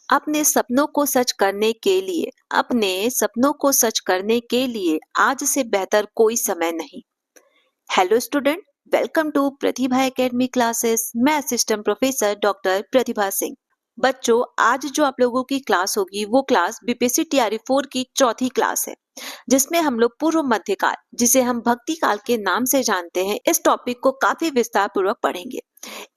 अपने सपनों को सच करने के लिए आज से बेहतर कोई समय नहीं। Hello student, welcome to Pratibha academy classes. मैं assistant professor doctor Pratibha Singh. बच्चों, आज जो आप लोगों की क्लास होगी वो क्लास बीपीएससी टीआरई 4 की चौथी क्लास है, जिसमें हम लोग पूर्व मध्यकाल, जिसे हम भक्ति काल के नाम से जानते हैं, इस टॉपिक को काफी विस्तार पूर्वक पढ़ेंगे।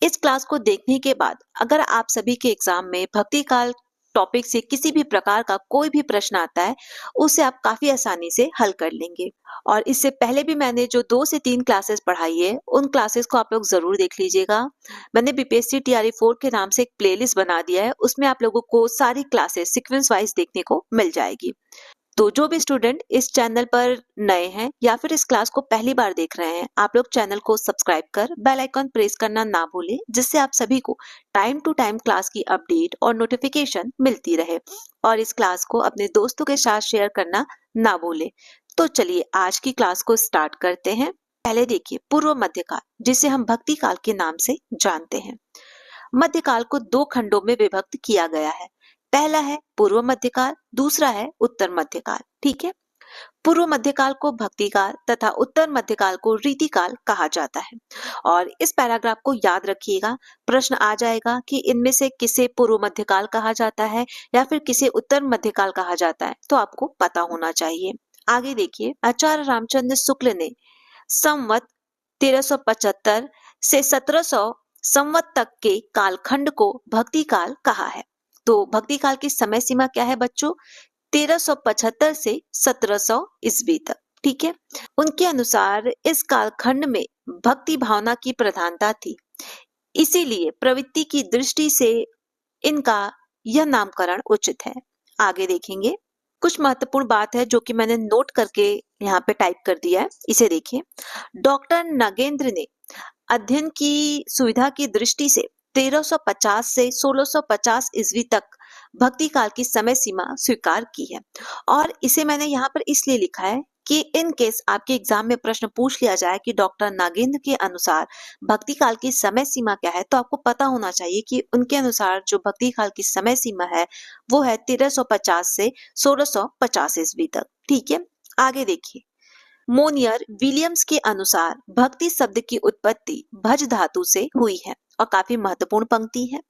इस क्लास को देखने के बाद अगर आप सभी के एग्जाम में भक्ति काल टॉपिक से किसी भी प्रकार का कोई भी प्रश्न आता है, उसे आप काफी आसानी से हल कर लेंगे। और इससे पहले भी मैंने जो 2 से 3 क्लासेस पढ़ाई है, उन क्लासेस को आप लोग जरूर देख लीजिएगा। मैंने बीपीएससी टीआरई 4 के नाम से एक प्लेलिस्ट बना दिया है, उसमें आप लोगों को सारी क्लासेस सीक्वेंस वाइज देखने को मिल जाएगी। तो जो भी स्टूडेंट इस चैनल पर नए हैं या फिर इस क्लास को पहली बार देख रहे हैं, आप लोग चैनल को सब्सक्राइब कर बेल आइकन प्रेस करना ना भूलें, जिससे आप सभी को टाइम टू टाइम क्लास की अपडेट और नोटिफिकेशन मिलती रहे। और इस क्लास को अपने दोस्तों के साथ शेयर करना ना भूलें। तो चलिए आज की क्लास को स्टार्ट करते हैं। पहले देखिए पूर्व मध्यकाल, जिसे हम भक्ति काल के नाम से जानते हैं। मध्यकाल को 2 खंडों में विभक्त किया गया है। पहला है पूर्व मध्यकाल, दूसरा है उत्तर मध्यकाल। ठीक है। पूर्व मध्यकाल को भक्ति काल तथा उत्तर मध्यकाल को रीति काल कहा जाता है। और इस पैराग्राफ को याद रखिएगा, प्रश्न आ जाएगा कि इनमें से किसे पूर्व मध्यकाल कहा जाता है या फिर किसे उत्तर मध्यकाल कहा जाता है, तो आपको पता होना चाहिए। आगे देखिए, आचार्य रामचंद्र शुक्ल ने संवत 1375 से 1700 संवत तक के कालखंड को भक्ति काल कहा है। तो भक्ति काल की समय सीमा क्या है बच्चों? 1375 से 1700 ईस्वी तक। ठीक है। उनके अनुसार इस कालखंड में भक्ति भावना की प्रधानता थी, इसीलिए प्रवृत्ति की दृष्टि से इनका यह नामकरण उचित है। आगे देखेंगे, कुछ महत्वपूर्ण बात है जो कि मैंने नोट करके यहाँ पे टाइप कर दिया है, इसे देखिए। डॉक्टर नागेंद्र ने अध्ययन की सुविधा की दृष्टि से 1350 से 1650 ईस्वी तक भक्ति काल की समय सीमा स्वीकार की है। और इसे मैंने यहाँ पर इसलिए लिखा है कि इन केस आपके एग्जाम में प्रश्न पूछ लिया जाए कि डॉक्टर नागेंद्र के अनुसार भक्ति काल की समय सीमा क्या है, तो आपको पता होना चाहिए कि उनके अनुसार जो भक्ति काल की समय सीमा है वो है 1350 से 1650 ईस्वी तक। ठीक है। आगे देखिए, मोनियर विलियम्स के अनुसार भक्ति शब्द की उत्पत्ति भज धातु से हुई है। और काफी महत्वपूर्ण पंक्ति है।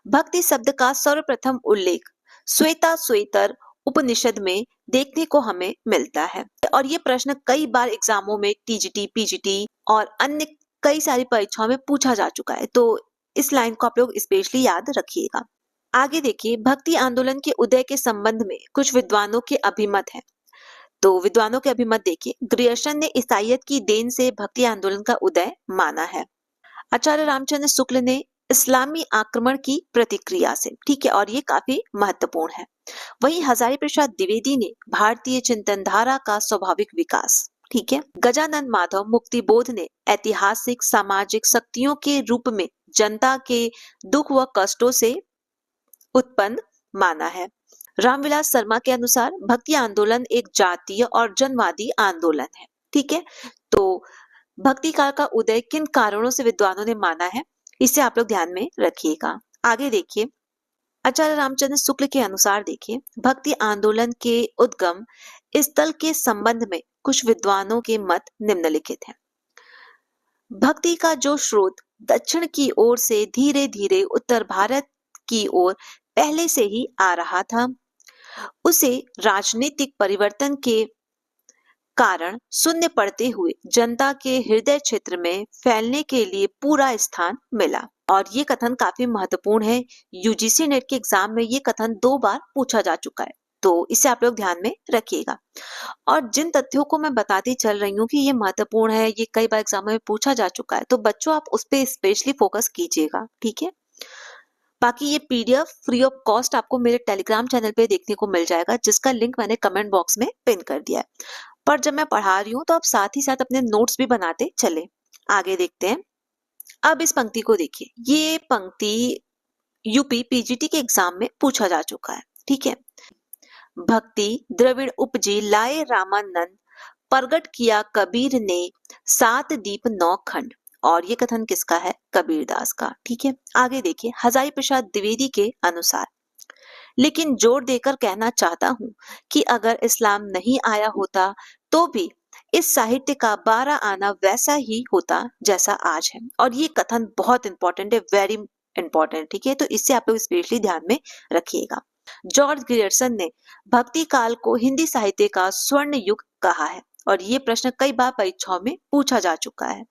भक्ति शब्द का सर्वप्रथम उल्लेख श्वेता श्वेतर उपनिषद में देखने को हमें मिलता है। और ये प्रश्न कई बार एग्जामों में टीजीटी, पीजीटी और अन्य कई सारी परीक्षाओं में पूछा जा चुका है, तो इस लाइन को आप लोग स्पेशली याद रखिएगा। आगे देखिए, भक्ति आंदोलन के उदय के संबंध में कुछ विद्वानों के अभिमत है। तो विद्वानों के अभिमत देखिए, ग्रियर्सन ने ईसाइयत की देन से भक्ति आंदोलन का उदय माना है। आचार्य रामचंद्र शुक्ल ने इस्लामी आक्रमण की प्रतिक्रिया से। ठीक है। और ये काफी महत्वपूर्ण है। वहीं हजारी प्रसाद द्विवेदी ने भारतीय चिंतन धारा का स्वाभाविक विकास। ठीक है। गजानन माधव मुक्तिबोध ने ऐतिहासिक सामाजिक शक्तियों के रूप में जनता के दुख व कष्टों से उत्पन्न माना है। रामविलास शर्मा के अनुसार भक्ति आंदोलन एक जातीय और जनवादी आंदोलन है। ठीक है। तो भक्ति काल का उदय किन कारणों से विद्वानों ने माना है, इसे आप लोग ध्यान में रखिएगा। आगे देखिए, आचार्य रामचंद्र शुक्ल के अनुसार देखिए, भक्ति आंदोलन के उद्गम स्थल के संबंध में कुछ विद्वानों के मत निम्नलिखित हैं। भक्ति का जो स्रोत दक्षिण की ओर से धीरे धीरे उत्तर भारत की ओर पहले से ही आ रहा था, उसे राजनीतिक परिवर्तन के कारण शून्य पड़ते हुए जनता के हृदय क्षेत्र में फैलने के लिए पूरा स्थान मिला। और ये कथन काफी महत्वपूर्ण है। यूजीसी नेट के एग्जाम में ये कथन 2 बार पूछा जा चुका है, तो इसे आप लोग ध्यान में रखिएगा। और जिन तथ्यों को मैं बताती चल रही हूँ कि ये महत्वपूर्ण है, ये कई बार एग्जाम में पूछा जा चुका है, तो बच्चों आप उस पर स्पेशली फोकस कीजिएगा। ठीक है। बाकी ये पीडीएफ फ्री ऑफ कॉस्ट आपको मेरे टेलीग्राम चैनल पे देखने को मिल जाएगा, जिसका लिंक मैंने कमेंट बॉक्स में पिन कर दिया है। पर जब मैं पढ़ा रही हूँ तो आप साथ ही साथ अपने नोट्स भी बनाते चले। आगे देखते हैं। अब इस पंक्ति को देखिए, ये पंक्ति यूपी पीजीटी के एग्जाम में पूछा जा चुका है। ठीक है। भक्ति द्रविड़ उपजी लाए रामानंद, प्रगट किया कबीर ने 7 दीप 9 खंड। और ये कथन किसका है? कबीरदास का। ठीक है। आगे देखिए, हजारी प्रसाद द्विवेदी के अनुसार लेकिन जोर देकर कहना चाहता हूँ कि अगर इस्लाम नहीं आया होता तो भी इस साहित्य का 12 आना वैसा ही होता जैसा आज है। और ये कथन बहुत इंपॉर्टेंट है, वेरी इंपॉर्टेंट, ठीक है। तो इससे आप लोग स्पेशली ध्यान में रखिएगा। जॉर्ज ग्रियर्सन ने भक्ति काल को हिंदी साहित्य का स्वर्ण युग कहा है और ये प्रश्न कई बार परीक्षाओं में पूछा जा चुका है।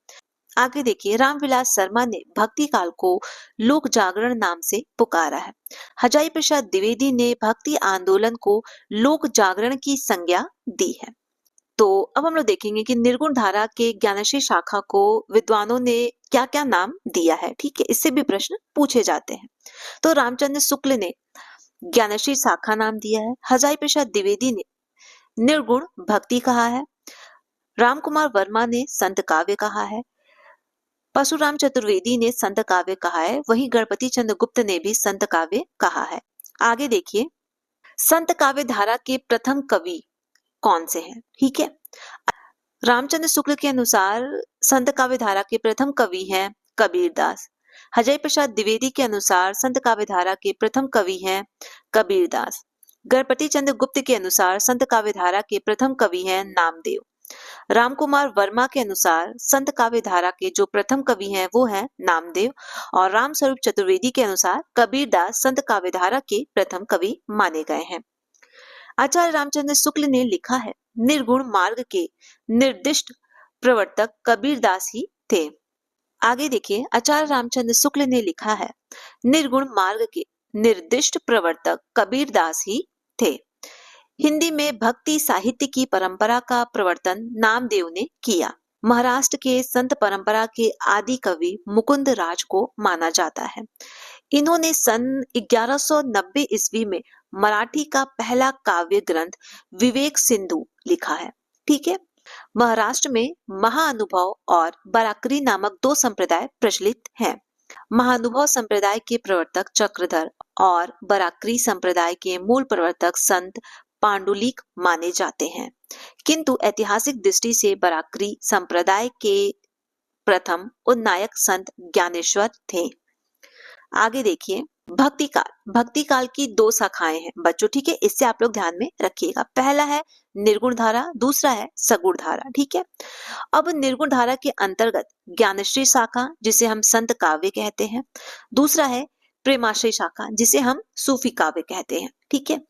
आगे देखिए, रामविलास शर्मा ने भक्ति काल को लोक जागरण नाम से पुकारा है। हजारी प्रसाद द्विवेदी ने भक्ति आंदोलन को लोक जागरण की संज्ञा दी है। तो अब हम लोग देखेंगे कि निर्गुण धारा के ज्ञानश्री शाखा को विद्वानों ने क्या क्या नाम दिया है, ठीक है। इससे भी प्रश्न पूछे जाते हैं। तो रामचंद्र शुक्ल ने ज्ञानश्री शाखा नाम दिया है। हजारी प्रसाद द्विवेदी ने निर्गुण भक्ति कहा है। राम कुमार वर्मा ने संत काव्य कहा है। परशुराम चतुर्वेदी ने संत काव्य कहा है। वहीं गणपति चंद्र गुप्त ने भी संत काव्य कहा है। आगे देखिए, संत काव्य धारा के प्रथम कवि कौन से हैं, ठीक है। रामचंद्र शुक्ल के अनुसार संत काव्य धारा के प्रथम कवि हैं कबीरदास। हजारी प्रसाद द्विवेदी के अनुसार संत काव्य धारा के प्रथम कवि हैं कबीरदास। गणपति चंद्र गुप्त के अनुसार संत काव्य धारा के प्रथम कवि हैं नामदेव। रामकुमार वर्मा के अनुसार संत काव्य धारा के जो प्रथम कवि हैं वो हैं नामदेव। और रामस्वरूप चतुर्वेदी के अनुसार कबीरदास संत काव्य धारा के प्रथम कवि माने गए हैं। आचार्य रामचंद्र शुक्ल ने लिखा है, निर्गुण मार्ग के निर्दिष्ट प्रवर्तक कबीरदास ही थे। आगे देखिए, आचार्य रामचंद्र शुक्ल ने लिखा है, निर्गुण मार्ग के निर्दिष्ट प्रवर्तक कबीरदास ही थे। हिंदी में भक्ति साहित्य की परंपरा का प्रवर्तन नामदेव ने किया। महाराष्ट्र के संत परंपरा के आदि कवि मुकुंद राज को माना जाता है। इन्होंने सन 1190 ईस्वी में मराठी का पहला काव्य ग्रंथ विवेक सिंधु लिखा है, ठीक है। महाराष्ट्र में महाअनुभव और बराकरी नामक दो संप्रदाय प्रचलित हैं। महाअनुभव संप्रदाय के प्रवर्तक चक्रधर और बराकरी संप्रदाय के मूल प्रवर्तक संत पांडुलिक माने जाते हैं, किंतु ऐतिहासिक दृष्टि से बराकरी संप्रदाय के प्रथम उन्नायक संत ज्ञानेश्वर थे। आगे देखिए, भक्ति काल की दो शाखाएं हैं बच्चों, ठीक है। इससे आप लोग ध्यान में रखिएगा। पहला है निर्गुण धारा, दूसरा है सगुण धारा, ठीक है। अब निर्गुण धारा के अंतर्गत ज्ञानश्री शाखा जिसे हम संत काव्य कहते हैं, दूसरा है प्रेमाश्रय शाखा जिसे हम सूफी काव्य कहते हैं, ठीक है।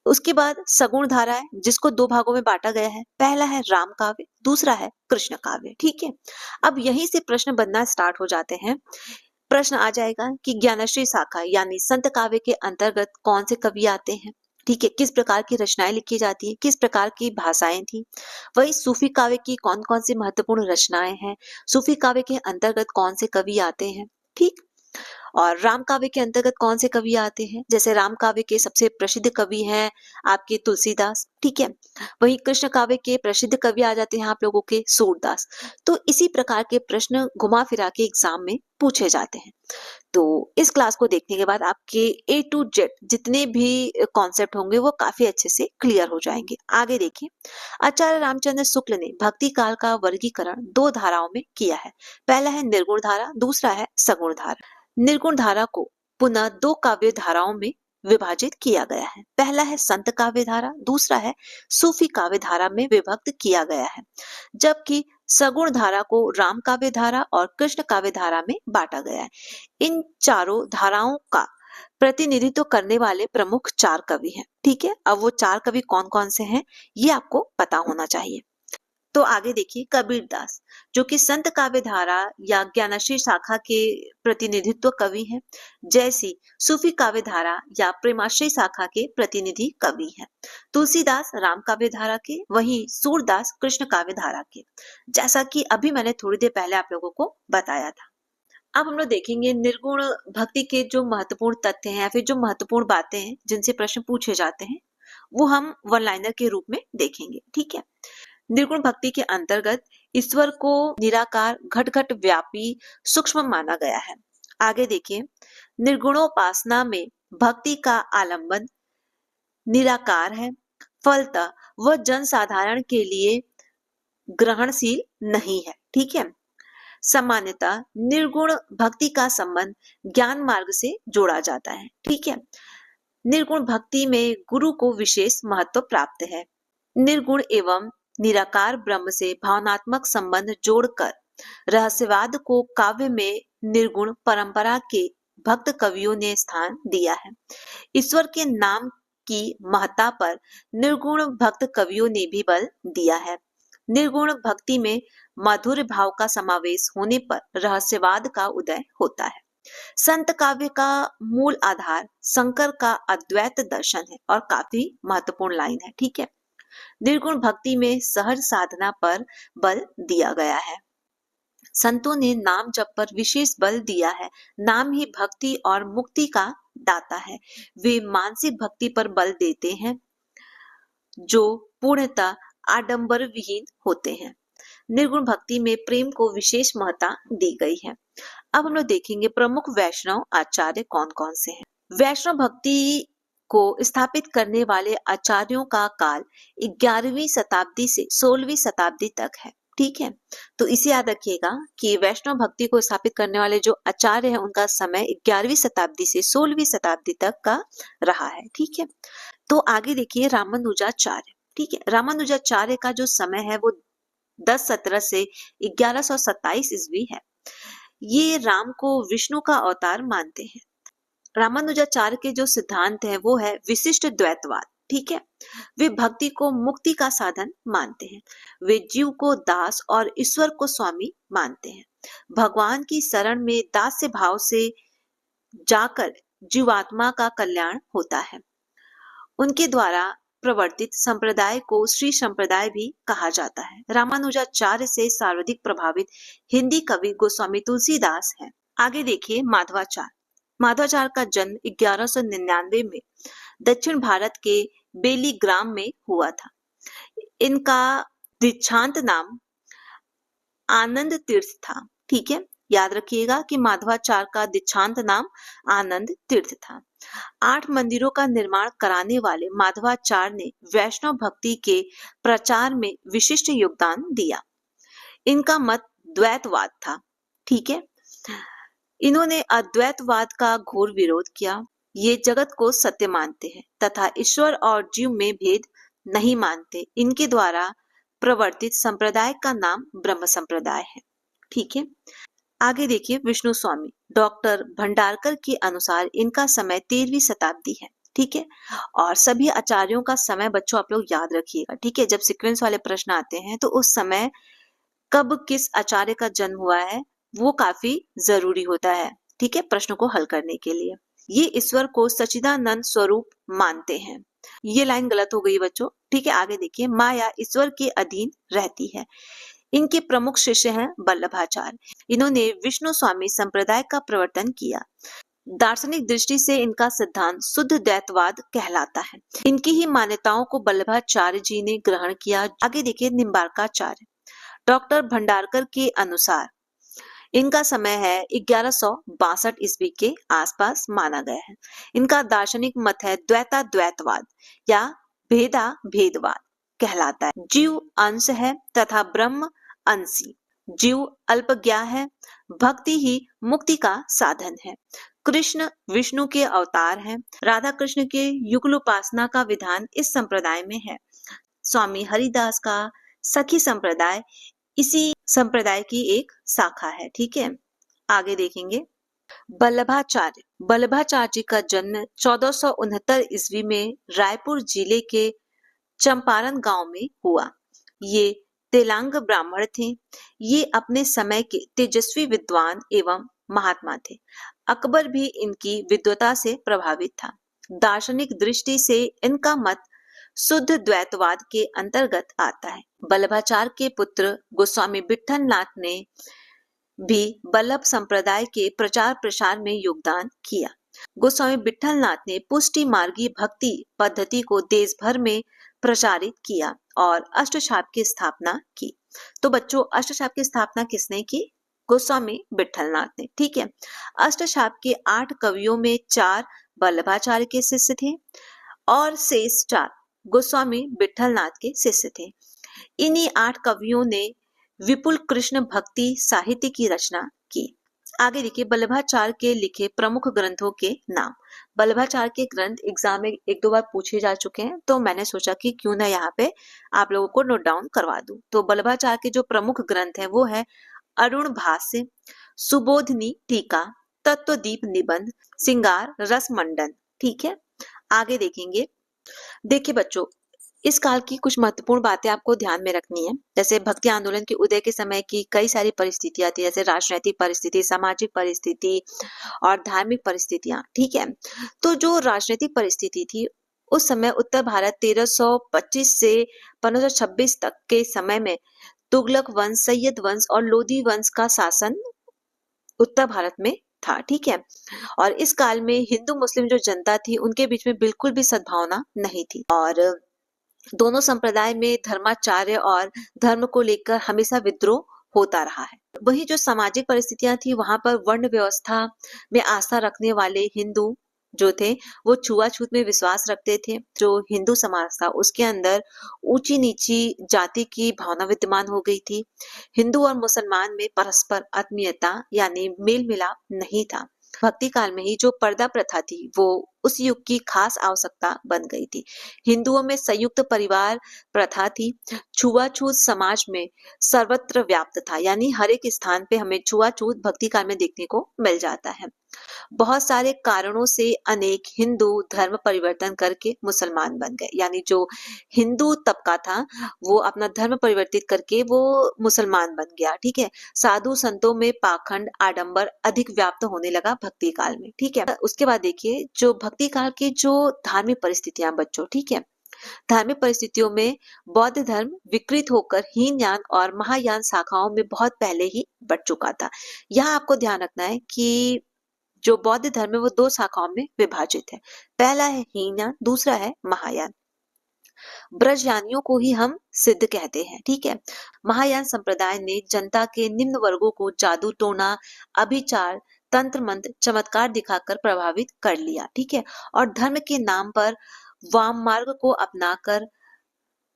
उसके बाद सगुण धारा है जिसको दो भागों में बांटा गया है। पहला है राम काव्य, दूसरा है कृष्ण काव्य, ठीक है। अब यहीं से प्रश्न बनना स्टार्ट हो जाते हैं। प्रश्न आ जाएगा कि ज्ञानश्री शाखा यानी संत काव्य के अंतर्गत कौन से कवि आते हैं, ठीक है। किस प्रकार की रचनाएं लिखी जाती है, किस प्रकार की भाषाएं थी। वही सूफी काव्य की कौन कौन सी महत्वपूर्ण रचनाएं हैं, सूफी काव्य के अंतर्गत कौन से कवि आते हैं, ठीक। और राम काव्य के अंतर्गत कौन से कवि आते हैं, जैसे राम काव्य के सबसे प्रसिद्ध कवि हैं आपके तुलसीदास, ठीक है। वहीं कृष्ण काव्य के प्रसिद्ध कवि आ जाते हैं आप लोगों के सूरदास। तो इसी प्रकार के प्रश्न घुमा फिरा के एग्जाम में पूछे जाते हैं। तो इस क्लास को देखने के बाद आपके A to Z जितने भी कॉन्सेप्ट होंगे वो काफी अच्छे से क्लियर हो जाएंगे। आगे देखिए, आचार्य रामचंद्र शुक्ल ने भक्ति काल का वर्गीकरण दो धाराओं में किया है। पहला है निर्गुण धारा, दूसरा है सगुण धारा। निर्गुण धारा को पुनः दो काव्य धाराओं में विभाजित किया गया है। पहला है संत काव्य धारा, दूसरा है सूफी काव्य धारा में विभक्त किया गया है। जबकि सगुण धारा को राम काव्य धारा और कृष्ण काव्य धारा में बांटा गया है। इन चारों धाराओं का प्रतिनिधित्व करने वाले प्रमुख चार कवि हैं, ठीक है। अब वो चार कवि कौन कौन से हैं ये आपको पता होना चाहिए। तो आगे देखिए, कबीरदास जो कि संत काव्य धारा या ज्ञानश्री शाखा के प्रतिनिधित्व कवि हैं, जैसी सूफी काव्य धारा या प्रेमाश्रय शाखा के प्रतिनिधि कवि हैं। तुलसीदास राम काव्य धारा के, वहीं सूरदास कृष्ण काव्य धारा के, जैसा कि अभी मैंने थोड़ी देर पहले आप लोगों को बताया था। अब हम लोग देखेंगे निर्गुण भक्ति के जो महत्वपूर्ण तथ्य हैं या फिर जो महत्वपूर्ण बातें हैं जिनसे प्रश्न पूछे जाते हैं वो हम वन लाइनर के रूप में देखेंगे, ठीक है। निर्गुण भक्ति के अंतर्गत ईश्वर को निराकार घट घट व्यापी सूक्ष्म माना गया है। आगे देखिए, निर्गुणोपासना में भक्ति का आलंबन निराकार है, फलतः वह जन साधारण के लिए ग्रहणशील नहीं है, ठीक है। सामान्यतः निर्गुण भक्ति का संबंध ज्ञान मार्ग से जोड़ा जाता है, ठीक है। निर्गुण भक्ति में गुरु को विशेष महत्व प्राप्त है। निर्गुण एवं निराकार ब्रह्म से भावनात्मक संबंध जोड़कर रहस्यवाद को काव्य में निर्गुण परंपरा के भक्त कवियों ने स्थान दिया है। ईश्वर के नाम की महत्ता पर निर्गुण भक्त कवियों ने भी बल दिया है। निर्गुण भक्ति में माधुर्य भाव का समावेश होने पर रहस्यवाद का उदय होता है। संत काव्य का मूल आधार शंकर का अद्वैत दर्शन है और काफी महत्वपूर्ण लाइन है। ठीक है, निर्गुण भक्ति में सहज साधना पर बल दिया गया है। संतों ने नाम जप पर विशेष बल दिया है। नाम ही भक्ति और मुक्ति का दाता है। वे मानसिक भक्ति पर बल देते हैं जो पूर्णतः आडंबर विहीन होते हैं। निर्गुण भक्ति में प्रेम को विशेष महत्ता दी गई है। अब हम लोग देखेंगे प्रमुख वैष्णव आचार्य कौन कौन से हैं। वैष्णव भक्ति को स्थापित करने वाले आचार्यों का काल 11वीं शताब्दी से 16वीं शताब्दी तक है। ठीक है, तो इसे याद रखिएगा कि वैष्णव भक्ति को स्थापित करने वाले जो आचार्य हैं उनका समय 11वीं शताब्दी से 16वीं शताब्दी तक का रहा है। ठीक है, तो आगे देखिए रामानुजाचार्य। ठीक है, रामानुजाचार्य का जो समय है वो 1017 से 1127 ईस्वी है। ये राम को विष्णु का अवतार मानते हैं। रामानुजाचार्य के जो सिद्धांत है वो है विशिष्ट द्वैतवाद। ठीक है, वे भक्ति को मुक्ति का साधन मानते हैं। वे जीव को दास और ईश्वर को स्वामी मानते हैं। भगवान की शरण में दास्य भाव से जाकर जीवात्मा का कल्याण होता है। उनके द्वारा प्रवर्तित संप्रदाय को श्री संप्रदाय भी कहा जाता है। रामानुजाचार्य से सर्वाधिक प्रभावित हिंदी कवि गोस्वामी तुलसीदास हैं। आगे देखिए माधवाचार्य। माधवाचार्य का जन्म 1199 में दक्षिण भारत के बेलीग्राम में हुआ था। इनका दीक्षांत नाम आनंद तीर्थ था। ठीक है, याद रखिएगा कि माधवाचार्य का दीक्षांत नाम आनंद तीर्थ था। 8 मंदिरों का निर्माण कराने वाले माधवाचार्य ने वैष्णव भक्ति के प्रचार में विशिष्ट योगदान दिया। इनका मत द्वैतवाद था। ठीक है, इन्होंने अद्वैतवाद का घोर विरोध किया। ये जगत को सत्य मानते हैं तथा ईश्वर और जीव में भेद नहीं मानते। इनके द्वारा प्रवर्तित संप्रदाय का नाम ब्रह्म संप्रदाय है। ठीक है, आगे देखिए विष्णु स्वामी। डॉक्टर भंडारकर के अनुसार इनका समय 13वीं शताब्दी है। ठीक है, और सभी आचार्यों का समय बच्चों आप लोग याद रखिएगा। ठीक है, जब सीक्वेंस वाले प्रश्न आते हैं तो उस समय कब किस आचार्य का जन्म हुआ है वो काफी जरूरी होता है। ठीक है, प्रश्न को हल करने के लिए। ये ईश्वर को सच्चिदानंद स्वरूप मानते हैं। ये लाइन गलत हो गई बच्चों। ठीक है, आगे देखिए माया ईश्वर के अधीन रहती है। इनके प्रमुख शिष्य हैं वल्लभाचार्य। इन्होंने विष्णु स्वामी संप्रदाय का प्रवर्तन किया। दार्शनिक दृष्टि से इनका सिद्धांत शुद्ध द्वैतवाद कहलाता है। इनकी ही मान्यताओं को वल्लभाचार्य जी ने ग्रहण किया। आगे देखिए निम्बार्काचार्य। डॉक्टर भंडारकर के अनुसार इनका समय है 1162 ईस्वी के आसपास माना गया है। इनका दार्शनिक मत है द्वैतवाद या भेदा भेदवाद कहलाता है। जीव अंश है तथा ब्रह्म अंशी। जीव अल्पज्ञा है। भक्ति ही मुक्ति का साधन है। कृष्ण विष्णु के अवतार हैं। राधा कृष्ण के युगल उपासना का विधान इस संप्रदाय में है। स्वामी हरिदास का सखी संप्रदाय इसी संप्रदाय की एक शाखा है। ठीक है, आगे देखेंगे वल्लभाचार्य। वल्लभाचार्य जी का जन्म 1469 ईस्वी में रायपुर जिले के चंपारण गांव में हुआ। ये तेलंग ब्राह्मण थे। ये अपने समय के तेजस्वी विद्वान एवं महात्मा थे। अकबर भी इनकी विद्वता से प्रभावित था। दार्शनिक दृष्टि से इनका मत शुद्ध द्वैतवाद के अंतर्गत आता है। वल्लभाचार्य के पुत्र गोस्वामी विट्ठल नाथ ने भी वल्लभ संप्रदाय के प्रचार प्रसार में योगदान किया। गोस्वामी विट्ठल नाथ ने पुष्टि मार्गी भक्ति पद्धति को देश भर में प्रचारित किया और अष्टछाप की स्थापना की। तो बच्चों अष्टछाप की स्थापना किसने की? गोस्वामी विट्ठल नाथ ने। ठीक है, अष्टछाप के 8 कवियों में 4 वल्लभाचार्य के शिष्य थे और शेष 4 गोस्वामी विट्ठल नाथ के शिष्य थे। इन्हीं 8 कवियों ने विपुल कृष्ण भक्ति साहित्य की रचना की। आगे देखिए वल्लभाचार्य के लिखे प्रमुख ग्रंथों के नाम। वल्लभाचार्य के ग्रंथ एग्जाम में एक दो बार पूछे जा चुके हैं, तो मैंने सोचा कि क्यों ना यहाँ पे आप लोगों को नोट डाउन करवा दूं। तो वल्लभाचार्य के जो प्रमुख ग्रंथ है वो है अरुण भाष्य, सुबोधनी टीका, तत्वदीप निबंध, सिंगार रस मंडन। ठीक है, आगे देखेंगे। देखिए बच्चों, इस काल की कुछ महत्वपूर्ण बातें आपको ध्यान में रखनी है। जैसे भक्ति आंदोलन के उदय के समय की कई सारी परिस्थितियां थी, जैसे राजनीतिक परिस्थिति, सामाजिक परिस्थिति और धार्मिक परिस्थितियां। ठीक है, तो जो राजनीतिक परिस्थिति थी उस समय उत्तर भारत 1325 से 1526 तक के समय में तुगलक वंश, सैयद वंश और लोधी वंश का शासन उत्तर भारत में था। ठीक है, और इस काल में हिंदू मुस्लिम जो जनता थी उनके बीच में बिल्कुल भी सद्भावना नहीं थी, और दोनों संप्रदाय में धर्माचार्य और धर्म को लेकर हमेशा विद्रोह होता रहा है। वही जो सामाजिक परिस्थितियां थी वहां पर वर्ण व्यवस्था में आस्था रखने वाले हिंदू जो थे वो छुआछूत में विश्वास रखते थे। जो हिंदू समाज था उसके अंदर ऊंची नीची जाति की भावना विद्यमान हो गई थी। हिंदू और मुसलमान में परस्पर आत्मीयता यानी मेल मिलाप नहीं था। भक्ति काल में ही जो पर्दा प्रथा थी वो उस युग की खास आवश्यकता बन गई थी। हिंदुओं में संयुक्त परिवार प्रथा थी। छुआछूत समाज में सर्वत्र व्याप्त था, यानी हर एक स्थान पे हमें छुआछूत भक्ति काल में देखने को मिल जाता है। बहुत सारे कारणों से अनेक हिंदू धर्म परिवर्तन करके मुसलमान बन गए, यानी जो हिंदू तबका था वो अपना धर्म परिवर्तित करके वो मुसलमान बन गया। ठीक है, साधु संतों में पाखंड आडंबर अधिक व्याप्त होने लगा भक्ति काल में। ठीक है, उसके बाद देखिए जो भक्ति काल की जो धार्मिक परिस्थितियां बच्चों, ठीक है, धार्मिक परिस्थितियों में बौद्ध धर्म विकृत होकर हीनयान और महायान शाखाओं में बहुत पहले ही बढ़ चुका था। यहाँ आपको ध्यान रखना है कि जो बौद्ध धर्म है वो दो शाखाओं में विभाजित है। पहला है हीनयान, दूसरा है महायान। ब्रजयानियों को ही हम सिद्ध कहते हैं। ठीक है, महायान संप्रदाय ने जनता के निम्न वर्गों को जादू टोना, अभिचार, तंत्र मंत्र, चमत्कार दिखाकर प्रभावित कर लिया। ठीक है, और धर्म के नाम पर वाम मार्ग को अपनाकर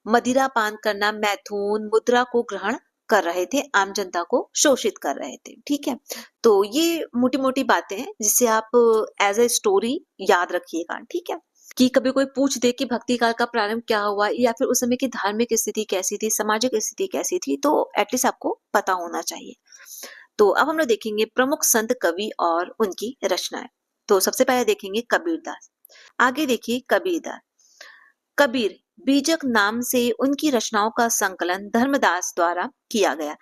मदिरा पान करना, मैथुन, मुद्रा को ग्रहण कर रहे थे, आम जनता को शोषित कर रहे थे। ठीक है, तो ये मोटी मोटी बातें हैं जिसे आप एज ए स्टोरी याद रखिएगा। ठीक है, कि कभी कोई पूछ दे कि भक्ति काल का प्रारंभ क्या हुआ या फिर उस समय की धार्मिक स्थिति कैसी थी, सामाजिक स्थिति कैसी थी, तो एटलीस्ट आपको पता होना चाहिए। तो अब हम लोग देखेंगे प्रमुख संत कवि और उनकी रचनाएं। तो सबसे पहले देखेंगे कबीरदास। आगे देखिए कबीरदास। कबीर बीजक नाम से उनकी रचनाओं का संकलन धर्मदास द्वारा किया गया।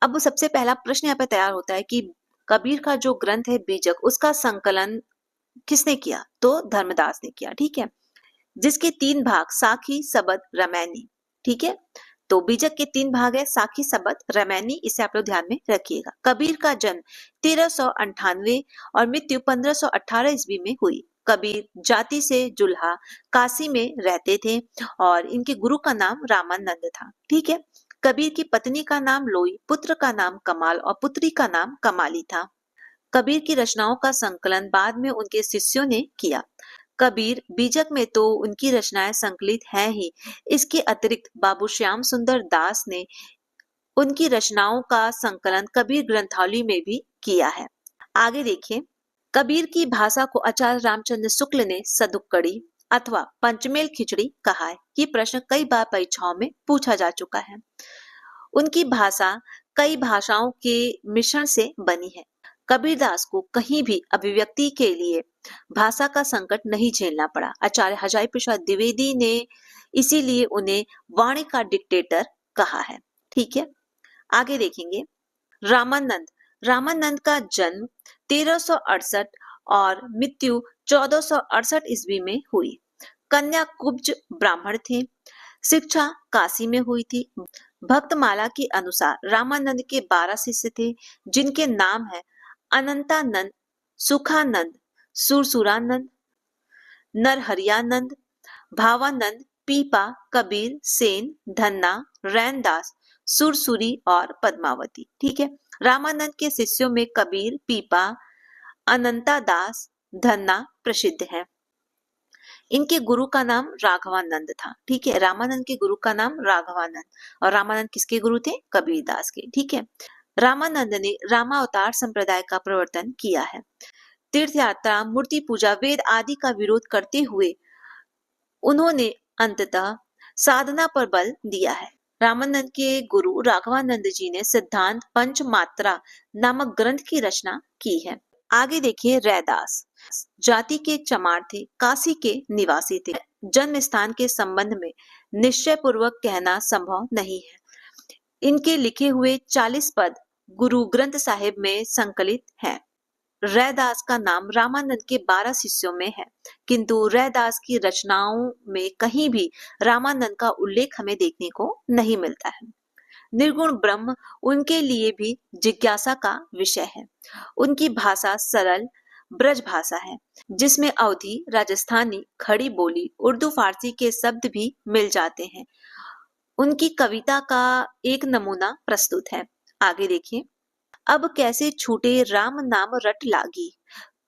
अब सबसे पहला प्रश्न यहाँ पे तैयार होता है कि कबीर का जो ग्रंथ है बीजक, उसका संकलन किसने किया? तो धर्मदास ने किया। ठीक है, जिसके 3 भाग साखी, सबद, रामायणी। ठीक है, तो बीजक के 3 भाग है, साखी, सबद, रामायणी। इसे आप लोग ध्यान में रखिएगा। कबीर का जन्म 1398 और मृत्यु 1518 ईस्वी में हुई। कबीर जाति से जुल्हा काशी में रहते थे और इनके गुरु का नाम रामानंद था। ठीक है, कबीर की पत्नी का नाम लोई, पुत्र का नाम कमाल और पुत्री का नाम कमाली था। कबीर की रचनाओं का संकलन बाद में उनके शिष्यों ने किया। कबीर बीजक में तो उनकी रचनाएं संकलित हैं ही, इसके अतिरिक्त बाबू श्याम सुंदर दास ने उनकी रचनाओं का संकलन कबीर ग्रंथावली में भी किया है। आगे देखिए, कबीर की भाषा को आचार्य रामचंद्र शुक्ल ने सदुक्कड़ी अथवा पंचमेल खिचड़ी कहा है। ये प्रश्न कई बार परीक्षाओं में पूछा जा चुका है। उनकी भाषा कई भाषाओं के मिश्रण से बनी है। कबीरदास को कहीं भी अभिव्यक्ति के लिए भाषा का संकट नहीं झेलना पड़ा। आचार्य हजारी प्रसाद द्विवेदी ने इसीलिए उन्हें वाणी का डिक्टेटर कहा है। ठीक है, आगे देखेंगे रामानंद। रामानंद का जन्म 1368 और मृत्यु 1468 ईस्वी में हुई। कन्या कुब्ज ब्राह्मण थे। शिक्षा काशी में हुई थी। भक्तमाला के अनुसार रामानंद के 12 शिष्य थे, जिनके नाम है अनंतानंद, सुखानंद, सुरसुरानंद, नरहरियानंद, भावानंद, पीपा, कबीर, सेन, धन्ना, रैनदास, सुरसुरी और पद्मावती। ठीक है, रामानंद के शिष्यों में कबीर, पीपा, अनंता दास, धन्ना प्रसिद्ध है। इनके गुरु का नाम राघवानंद था। ठीक है, रामानंद के गुरु का नाम राघवानंद, और रामानंद किसके गुरु थे? कबीरदास के। ठीक है, रामानंद ने रामावतार संप्रदाय का प्रवर्तन किया है। तीर्थ यात्रा, मूर्ति पूजा, वेद आदि का विरोध करते हुए उन्होंने अंततः साधना पर बल दिया है। रामानंद के गुरु राघवानंद जी ने सिद्धांत पंचमात्रा नामक ग्रंथ की रचना की है। आगे देखिए, रैदास जाति के चमार थे, काशी के निवासी थे। जन्म स्थान के संबंध में निश्चय पूर्वक कहना संभव नहीं है। इनके लिखे हुए 40 पद गुरु ग्रंथ साहिब में संकलित हैं। रैदास का नाम रामानंद के 12 शिष्यों में है, किंतु रैदास की रचनाओं में कहीं भी रामानंद का उल्लेख हमें देखने को नहीं मिलता है। निर्गुण ब्रह्म उनके लिए भी जिज्ञासा का विषय है। उनकी भाषा सरल ब्रज भाषा है, जिसमें अवधी, राजस्थानी, खड़ी बोली, उर्दू, फारसी के शब्द भी मिल जाते हैं। उनकी कविता का एक नमूना प्रस्तुत है। आगे देखिए, अब कैसे छूटे राम नाम रट लागी,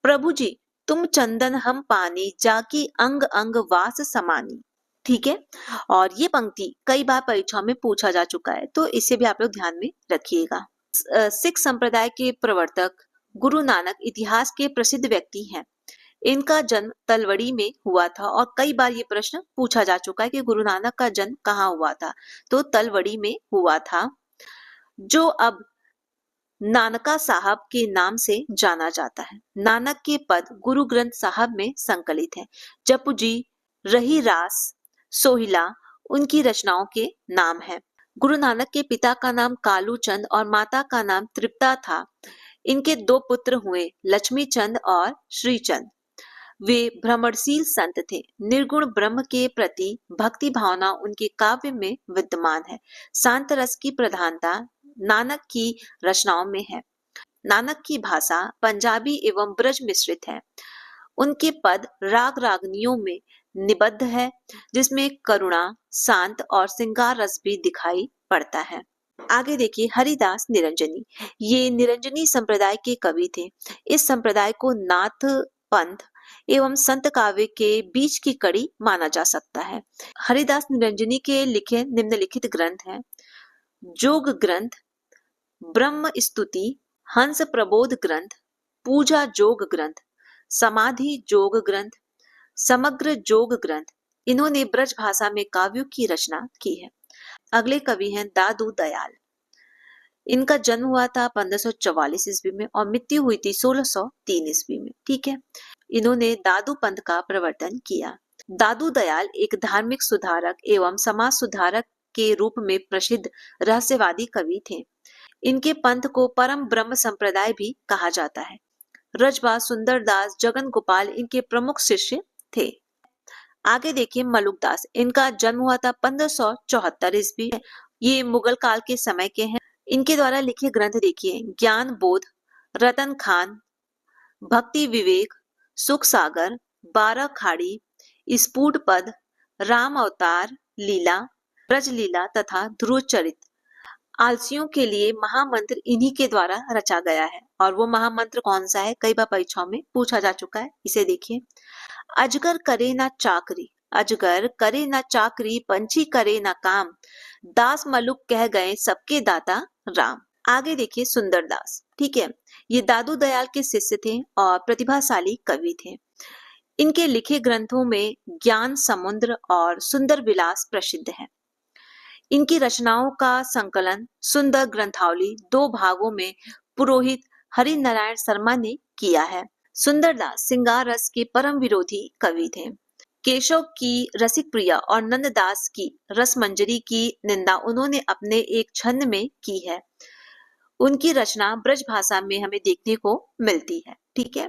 प्रभु जी तुम चंदन हम पानी, जाकी अंग अंग वास समानी। ठीक है, और ये पंक्ति कई बार परीक्षाओं में पूछा जा चुका है, तो इसे भी आप लोग ध्यान में रखिएगा। सिख संप्रदाय के प्रवर्तक गुरु नानक इतिहास के प्रसिद्ध व्यक्ति हैं। इनका जन्म तलवड़ी में हुआ था, और कई बार ये प्रश्न पूछा जा चुका है कि गुरु नानक का जन्म कहाँ हुआ था, तो तलवड़ी में हुआ था, जो अब नानका साहब के नाम से जाना जाता है। नानक के पद गुरु ग्रंथ साहब में संकलित हैं। जपू जी, रही रास, सोहिला उनकी रचनाओं के नाम है। गुरु नानक के पिता का नाम कालू चंद और माता का नाम तृप्ता था। इनके 2 पुत्र हुए, लक्ष्मी चंद और श्री चंद। वे भ्रमणशील संत थे। निर्गुण ब्रह्म के प्रति भक्ति भावना उनके काव्य में विद्यमान है। शांत रस की प्रधानता नानक की रचनाओं में है। नानक की भाषा पंजाबी एवं ब्रज मिश्रित है। उनके पद राग रागनियों में निबद्ध है, जिसमें करुणा, शांत और श्रृंगार रस भी दिखाई पड़ता है। आगे देखिए, हरिदास निरंजनी। ये निरंजनी संप्रदाय के कवि थे। इस संप्रदाय को नाथ पंथ एवं संत काव्य के बीच की कड़ी माना जा सकता है। हरिदास निरंजनी के लिखे निम्नलिखित ग्रंथ हैं: जोग ग्रंथ, ब्रह्म स्तुति, हंस प्रबोध ग्रंथ, पूजा जोग ग्रंथ, समाधि जोग ग्रंथ, समग्र जोग ग्रंथ। इन्होंने ब्रज भाषा में काव्यों की रचना की है। अगले कवि हैं दादू दयाल। इनका जन्म हुआ था 1544 ईस्वी में और मृत्यु हुई थी 1603 ईस्वी में। ठीक है, इन्होंने दादू पंथ का प्रवर्तन किया। दादू दयाल एक धार्मिक सुधारक एवं समाज सुधारक के रूप में प्रसिद्ध रहस्यवादी कवि थे। इनके पंथ को परम ब्रह्म संप्रदाय भी कहा जाता है। रजबा, सुंदरदास, जगन गोपाल इनके प्रमुख शिष्य थे। आगे देखिए, मलुकदास। इनका जन्म हुआ था 1574 ईस्वी। ये मुगल काल के समय के हैं। इनके द्वारा लिखे ग्रंथ देखिए: ज्ञान बोध, रतन खान, भक्ति विवेक, सुख सागर, 12 खाड़ी, स्फुट पद, राम अवतार लीला, ब्रज लीला तथा ध्रुव चरित। आलसियों के लिए महामंत्र इन्हीं के द्वारा रचा गया है, और वो महामंत्र कौन सा है, कई बार परीक्षाओं में पूछा जा चुका है। इसे देखिए: अजगर करे ना चाकरी, अजगर करे ना चाकरी, पंछी करे ना काम, दास मलुक कह गए सबके दाता राम। आगे देखिए, सुंदरदास। ठीक है, ये दादू दयाल के शिष्य थे और प्रतिभाशाली कवि थे। इनके लिखे ग्रंथों में ज्ञान समुद्र और सुंदर विलास प्रसिद्ध है। इनकी रचनाओं का संकलन सुंदर ग्रंथावली 2 भागों में पुरोहित हरि नारायण शर्मा ने किया है। सुंदरदास श्रृंगार रस के परम विरोधी कवि थे। केशव की रसिक प्रिया और नंददास की रसमंजरी की निंदा उन्होंने अपने एक छंद में की है। उनकी रचना ब्रज भाषा में हमें देखने को मिलती है। ठीक है,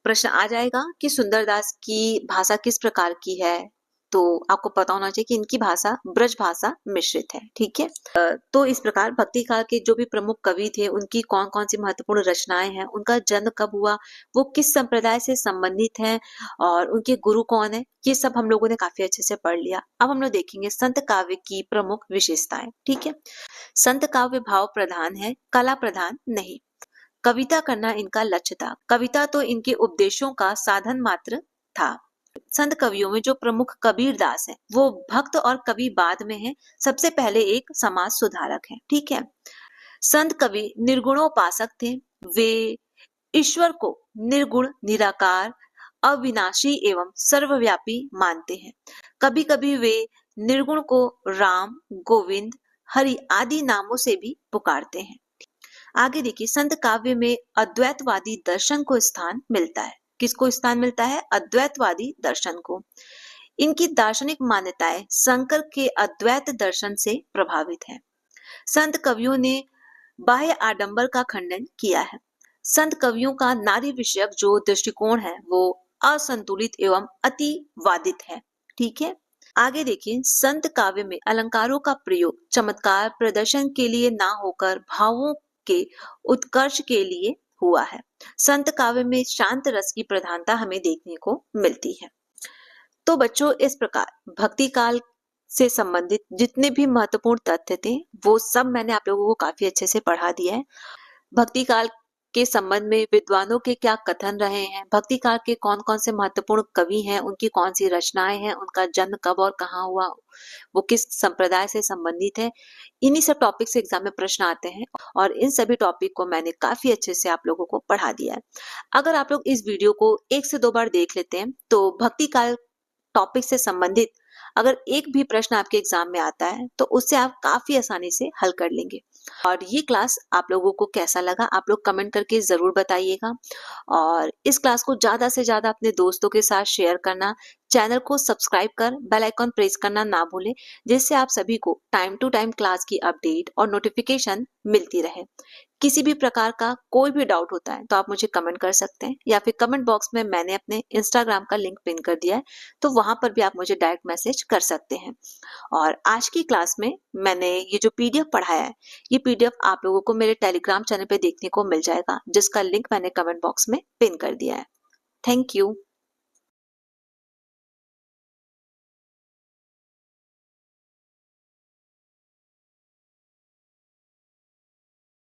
प्रश्न आ जाएगा कि सुंदरदास की भाषा किस प्रकार की है, तो आपको पता होना चाहिए कि इनकी भाषा ब्रज भाषा मिश्रित है। ठीक है, तो इस प्रकार भक्ति काल के जो भी प्रमुख कवि थे, उनकी कौन कौन सी महत्वपूर्ण रचनाएं हैं, उनका जन्म कब हुआ, वो किस संप्रदाय से संबंधित हैं और उनके गुरु कौन है, ये सब हम लोगों ने काफी अच्छे से पढ़ लिया। अब हम लोग देखेंगे संत काव्य की प्रमुख विशेषताएं। ठीक है, संत काव्य भाव प्रधान है, कला प्रधान नहीं। कविता करना इनका लक्ष्य था। कविता तो इनके उपदेशों का साधन मात्र था। संत कवियों में जो प्रमुख कबीरदास है, वो भक्त और कवि बाद में है। सबसे पहले एक समाज सुधारक है। ठीक है, संत कवि निर्गुणोपासक थे। वे ईश्वर को निर्गुण, निराकार, अविनाशी एवं सर्वव्यापी मानते हैं। कभी कभी वे निर्गुण को राम, गोविंद, हरि आदि नामों से भी पुकारते हैं। आगे देखिए, संत काव्य में अद्वैतवादी दर्शन को स्थान मिलता है। किसको स्थान मिलता है? अद्वैतवादी दर्शन को। इनकी दार्शनिक मान्यताएं शंकर के अद्वैत दर्शन से प्रभावित है। संत कवियों ने बाह्य आडंबर का खंडन किया है। संत कवियों का नारी विषयक जो दृष्टिकोण है वो असंतुलित एवं अतिवादित है। ठीक है, आगे देखिए, संत काव्य में अलंकारों का प्रयोग चमत्कार प्रदर्शन के लिए ना होकर भावों के उत्कर्ष के लिए हुआ है। संत काव्य में शांत रस की प्रधानता हमें देखने को मिलती है। तो बच्चों, इस प्रकार भक्ति काल से संबंधित जितने भी महत्वपूर्ण तथ्य थे वो सब मैंने आप लोगों को काफी अच्छे से पढ़ा दिया है। भक्ति काल के संबंध में विद्वानों के क्या कथन रहे हैं, भक्ति काल के कौन कौन से महत्वपूर्ण कवि हैं, उनकी कौन सी रचनाएं हैं, उनका जन्म कब और कहाँ हुआ, वो किस संप्रदाय से संबंधित है, इन्हीं सब टॉपिक से एग्जाम में प्रश्न आते हैं और इन सभी टॉपिक को मैंने काफी अच्छे से आप लोगों को पढ़ा दिया है। अगर आप लोग इस वीडियो को 1 से 2 बार देख लेते हैं तो भक्ति काल टॉपिक से संबंधित अगर एक भी प्रश्न आपके एग्जाम में आता है तो उससे आप काफी आसानी से हल कर लेंगे। और ये क्लास आप लोगों को कैसा लगा आप लोग कमेंट करके जरूर बताइएगा और इस क्लास को ज्यादा से ज्यादा अपने दोस्तों के साथ शेयर करना, चैनल को सब्सक्राइब कर बेल आइकॉन प्रेस करना ना भूलें, जिससे आप सभी को टाइम टू टाइम क्लास की अपडेट और नोटिफिकेशन मिलती रहे। किसी भी प्रकार का कोई भी डाउट होता है तो आप मुझे कमेंट कर सकते हैं या फिर कमेंट बॉक्स में मैंने अपने इंस्टाग्राम का लिंक पिन कर दिया है, तो वहां पर भी आप मुझे डायरेक्ट मैसेज कर सकते हैं। और आज की क्लास में मैंने ये जो पीडीएफ पढ़ाया है, ये पीडीएफ आप लोगों को मेरे टेलीग्राम चैनल पे देखने को मिल जाएगा, जिसका लिंक मैंने कमेंट बॉक्स में पिन कर दिया है। Thank you.